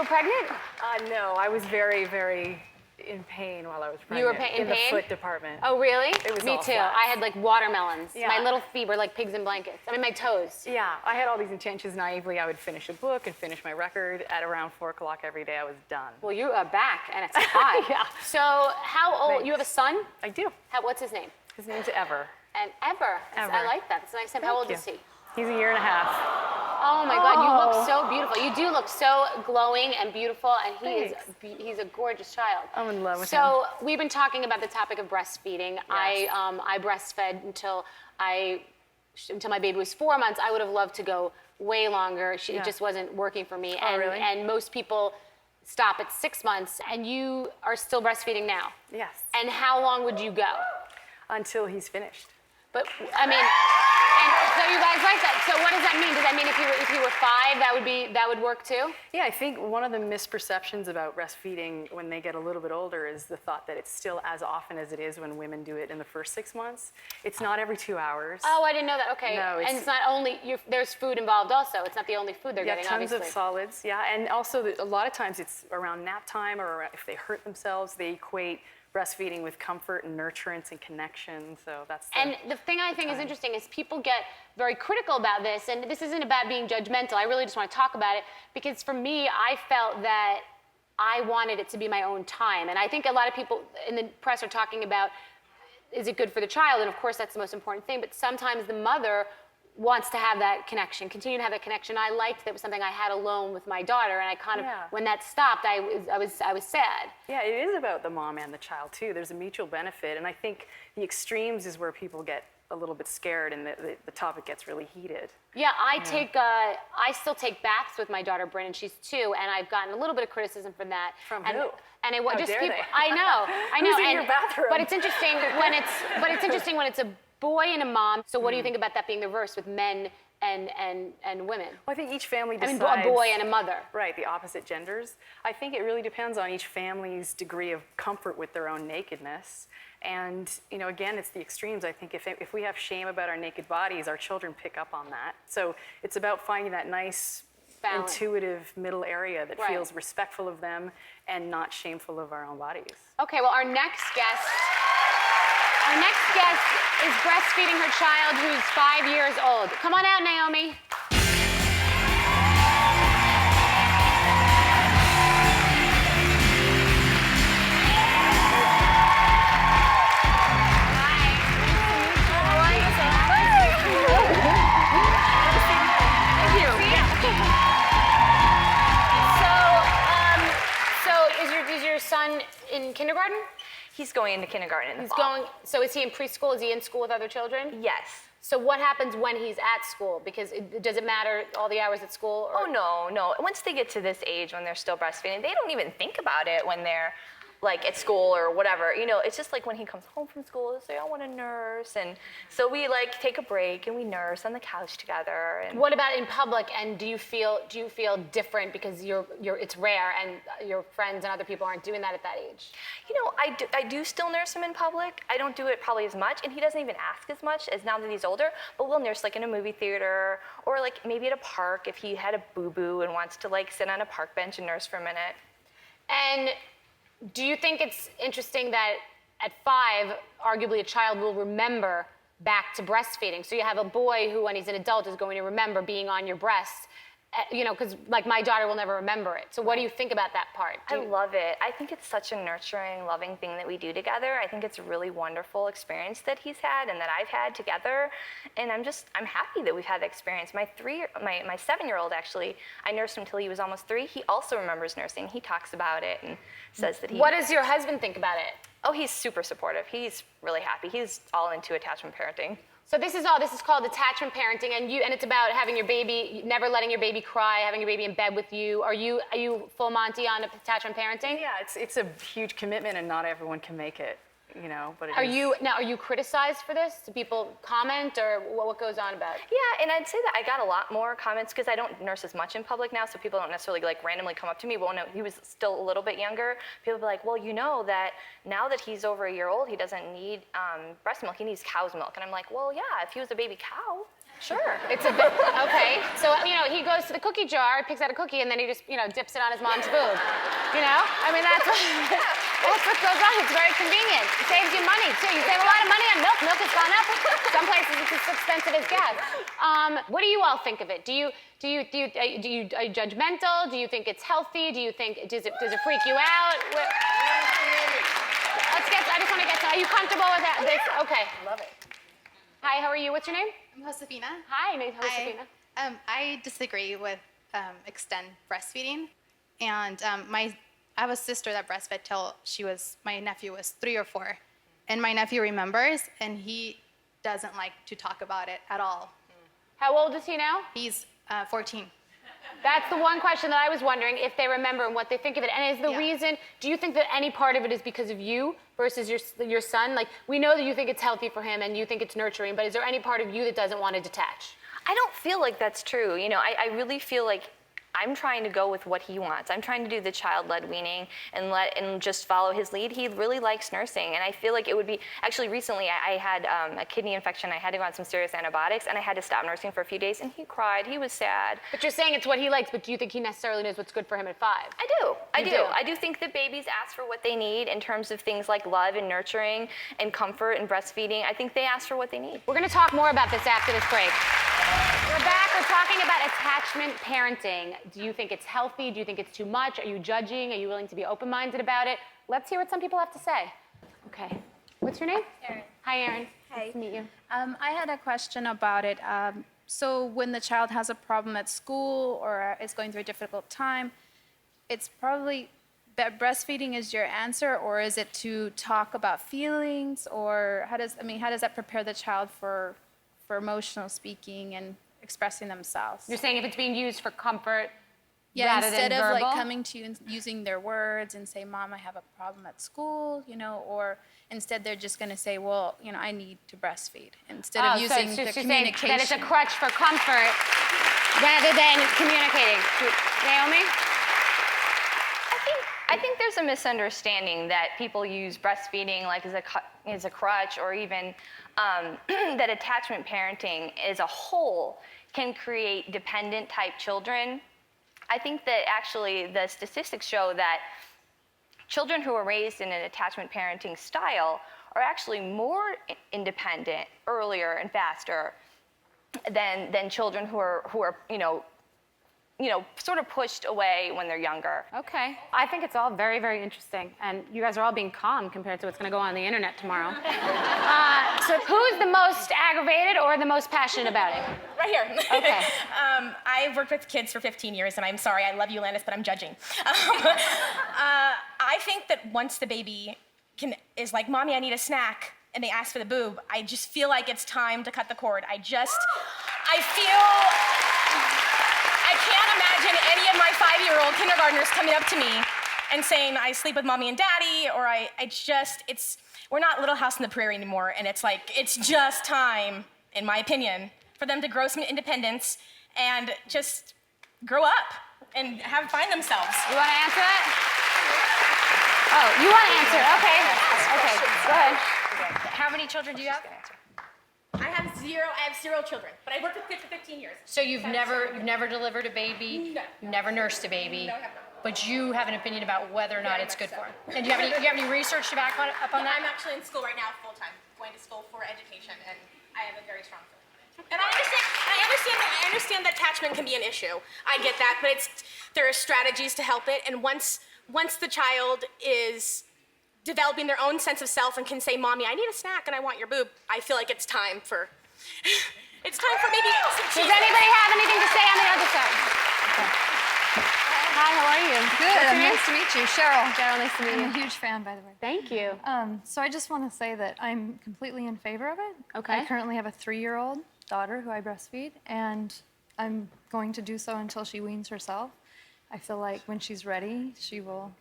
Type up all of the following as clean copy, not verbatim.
pregnant? No, I was very, very in pain while I was pregnant. You were in the foot department. Oh, really? It was Me all too. flats. I had like watermelons. Yeah. My little feet were like pigs in blankets. I mean, my toes. Yeah, I had all these intentions naively. I would finish a book and finish my record at around 4 o'clock every day. I was done. Well, you are back, and it's high. Yeah. So how old? Thanks. You have a son? I do. What's his name? His name's Ever. And Ever. Ever. I like that. That's a nice name. How old is he? He's a year and a half. Oh my God, you look so beautiful. You do look so glowing and beautiful, and he's a gorgeous child. I'm in love with him. So we've been talking about the topic of breastfeeding. Yes. I breastfed until my baby was 4 months. I would have loved to go way longer. It just wasn't working for me. Oh, really? And most people stop at 6 months, and you are still breastfeeding now. Yes. And how long would you go? Until he's finished. But I mean, and so you guys like that. So what does that mean? Does that mean if you were 5, that would work too? Yeah, I think one of the misperceptions about breastfeeding when they get a little bit older is the thought that it's still as often as it is when women do it in the first 6 months. It's not every 2 hours. Oh, I didn't know that. Okay. No, and it's not only there's food involved also. It's not the only food they're getting. Tons obviously. of solids. Yeah, and also a lot of times it's around nap time or if they hurt themselves, they equate breastfeeding with comfort and nurturance and connection. So that's And the thing I think is interesting is people get very critical about this, and this isn't about being judgmental. I really just want to talk about it because for me, I felt that I wanted it to be my own time. And I think a lot of people in the press are talking about, is it good for the child? And of course, that's the most important thing. But sometimes the mother wants to have that connection, continue to have that connection. I liked that it was something I had alone with my daughter, and I kind of, when that stopped, I was sad. Yeah, it is about the mom and the child too. There's a mutual benefit, and I think the extremes is where people get a little bit scared and the topic gets really heated. Yeah, I still take baths with my daughter Bryn, and she's 2, and I've gotten a little bit of criticism for that. From who? And it How just dare people. they? I know. Who's in your bathroom? But it's interesting when it's a boy and a mom. So what do you think about that being the reverse with men and women? Well, I think each family decides. I mean, a boy and a mother. Right, the opposite genders. I think it really depends on each family's degree of comfort with their own nakedness. And, you know, again, it's the extremes. I think if we have shame about our naked bodies, our children pick up on that. So it's about finding that nice, balance. Intuitive middle area that feels respectful of them and not shameful of our own bodies. Okay, well, our next guest is breastfeeding her child who's 5 years old. Come on out, Naomi. Is your son in kindergarten? He's going into kindergarten in the fall. So is he in preschool? Is he in school with other children? Yes. So what happens when he's at school? Because does it matter all the hours at school? Or? Oh, no. Once they get to this age when they're still breastfeeding, they don't even think about it when they're like at school or whatever. You know, it's just like when he comes home from school, he'll say, I want to nurse. And so we like take a break and we nurse on the couch together. And what about in public? And do you feel different because it's rare and your friends and other people aren't doing that at that age? You know, I do still nurse him in public. I don't do it probably as much, and he doesn't even ask as much as now that he's older, but we'll nurse like in a movie theater or like maybe at a park if he had a boo-boo and wants to like sit on a park bench and nurse for a minute. And do you think it's interesting that at 5, arguably a child will remember back to breastfeeding? So you have a boy who, when he's an adult, is going to remember being on your breast, you know, because like my daughter will never remember it. So what do you think about that part? I love it. I think it's such a nurturing, loving thing that we do together. I think it's a really wonderful experience that he's had and that I've had together. And I'm happy that we've had that experience. My 7-year-old, actually, I nursed him until he was almost 3. He also remembers nursing. He talks about it and says that he... What does your husband think about it? Oh, he's super supportive. He's really happy. He's all into attachment parenting. So this is called attachment parenting, and it's about having your baby, never letting your baby cry, having your baby in bed with you. Are you full Monty on attachment parenting? Yeah, it's a huge commitment, and not everyone can make it. You know, but are you criticized for this? Do people comment, or what goes on about it? Yeah, and I'd say that I got a lot more comments because I don't nurse as much in public now, so people don't necessarily like randomly come up to me. But when he was still a little bit younger, people be like, well, you know that now that he's over a year old, he doesn't need breast milk, he needs cow's milk. And I'm like, well, yeah, if he was a baby cow, Sure. It's a bit, okay. So, he goes to the cookie jar, picks out a cookie, and then he just, dips it on his mom's boob. I mean, that's what goes on. It's very convenient. It saves you money, too. You save a lot of money on milk. Milk has gone up. Some places it's as expensive as gas. What do you all think of it? Are you judgmental? Do you think it's healthy? Do you think, does it freak you out? I just want to get to, are you comfortable with that? Yeah. Okay. Love it. Hi, how are you? What's your name? I'm Josefina. Hi, Josefina. I disagree with extend breastfeeding, and I have a sister that breastfed till my nephew was 3 or 4, and my nephew remembers, and he doesn't like to talk about it at all. How old is he now? He's 14. That's the one question that I was wondering, if they remember and what they think of it. And is the reason, do you think that any part of it is because of you versus your son? Like, we know that you think it's healthy for him and you think it's nurturing, but is there any part of you that doesn't want to detach? I don't feel like that's true. I really feel like I'm trying to go with what he wants. I'm trying to do the child-led weaning and just follow his lead. He really likes nursing, and I feel like it would be, actually recently I had a kidney infection. I had to go on some serious antibiotics, and I had to stop nursing for a few days, and he cried. He was sad. But you're saying it's what he likes, but do you think he necessarily knows what's good for him at 5? I do. I do think that babies ask for what they need in terms of things like love and nurturing and comfort and breastfeeding. I think they ask for what they need. We're going to talk more about this after this break. We're back. We're talking about attachment parenting. Do you think it's healthy? Do you think it's too much? Are you judging? Are you willing to be open-minded about it? Let's hear what some people have to say. Okay. What's your name? Erin. Hi, Erin. Hi. Nice to meet you. I had a question about it. So when the child has a problem at school or is going through a difficult time, it's probably that breastfeeding is your answer, or is it to talk about feelings, or how does that prepare the child for emotional speaking and expressing themselves? You're saying if it's being used for comfort Yeah, rather instead than of verbal? like coming to you and using their words and say, Mom, I have a problem at school, or instead they're just going to say, well, I need to breastfeed, instead of using the communication. That it's a crutch for comfort rather than communicating. Naomi? I think there's a misunderstanding that people use breastfeeding like as a crutch, or even that attachment parenting as a whole can create dependent type children. I think that actually the statistics show that children who are raised in an attachment parenting style are actually more independent earlier and faster than children who are sort of pushed away when they're younger. Okay. I think it's all very, very interesting. And you guys are all being calm compared to what's going to go on the internet tomorrow. So who's the most aggravated or the most passionate about it? Right here. Okay. I've worked with kids for 15 years, and I'm sorry, I love you, Alanis, but I'm judging. I think that once the baby is like, Mommy, I need a snack, and they ask for the boob, I just feel like it's time to cut the cord. I can't imagine any of my 5-year-old kindergartners coming up to me and saying, I sleep with Mommy and Daddy, or we're not Little House on the Prairie anymore, and it's just time, in my opinion, for them to grow some independence and just grow up and find themselves. You want to answer that? Oh, you want to answer? Okay. Okay. Go ahead. How many children do you have? I have 0 children, but I worked with kids for 15 years. So you've never delivered a baby? No. You've never nursed a baby? No, I have not. But you have an opinion about whether or not Very it's good much for so. them. And do you have any research to back up on that? I'm actually in school right now full-time, going to school for education, and I have a very strong feeling on it. And I understand that attachment can be an issue. I get that, but there are strategies to help it, and once the child is developing their own sense of self and can say, Mommy, I need a snack and I want your boob, I feel like it's time for maybe some cheese. Does anybody have anything to say on the other side? Okay. Hi, how are you? Good. Nice to meet you, Cheryl. Cheryl, nice to meet I'm you. a huge fan, by the way. Thank you. So I just want to say that I'm completely in favor of it. Okay. I currently have a 3-year-old daughter who I breastfeed, and I'm going to do so until she weans herself. I feel like when she's ready, she will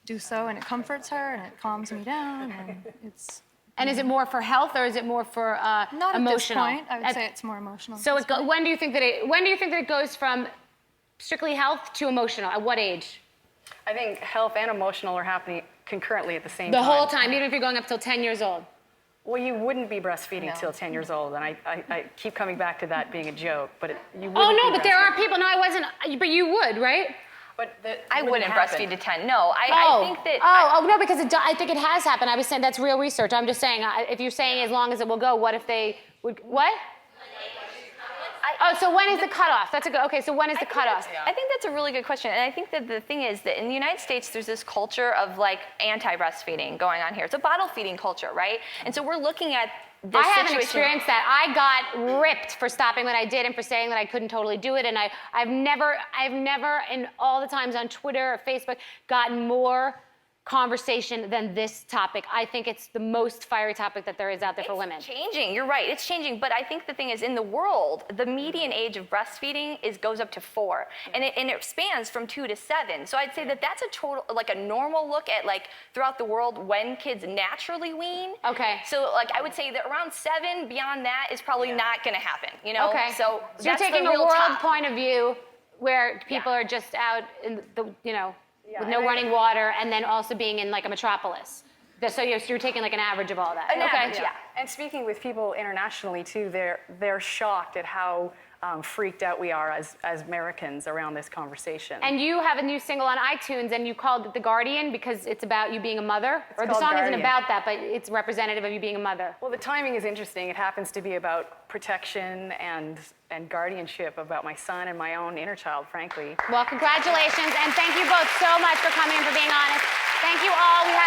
do so, and it comforts her, and it calms me down, and it's... And is it more for health or is it more for Not emotional? at this point. I would say it's more emotional. So when do you think that it goes from strictly health to emotional? At what age? I think health and emotional are happening concurrently at the same The time. whole time, even if you're going up till 10 years old. Well, you wouldn't be breastfeeding No. till 10 years old, and I keep coming back to that being a joke, but you wouldn't Oh no, be but there are breastfeeding. people. No, I wasn't. But you would, right? But I wouldn't happen. breastfeed to 10. No, I think that. Oh no, because I think it has happened. I was saying that's real research. I'm just saying if you're saying as long as it will go, what if they would what? Oh, so when is the cutoff? That's a good. Okay, so when is the cutoff? I think that's a really good question. And I think that the thing is that in the United States, there's this culture of like anti-breastfeeding going on here. It's a bottle feeding culture, right? And so we're looking at this I haven't situation. experienced that. I got ripped for stopping what I did and for saying that I couldn't totally do it. And I've never, in all the times on Twitter or Facebook, gotten more conversation than this topic. I think it's the most fiery topic that there is out there for women. It's changing. You're right. It's changing. But I think the thing is, in the world, the median age of breastfeeding goes up to 4, and it spans from 2 to 7. So I'd say that that's a normal look at like throughout the world when kids naturally wean. Okay. So like I would say that around 7, beyond that is probably not going to happen. You know. Okay. So you're that's taking the a real world top. point of view where people are just out in the, with no running water, and then also being in like a metropolis. So you're taking like an average of all that. An average, yeah. And speaking with people internationally too, they're shocked at how freaked out we are as Americans around this conversation. And you have a new single on iTunes, and you called it The Guardian because it's about you being a mother? Or the called song isn't Guardian. about that, but it's representative of you being a mother. Well, the timing is interesting. It happens to be about protection and guardianship about my son and my own inner child, frankly. Well, congratulations, and thank you both so much for coming and for being honest. Thank you all. We have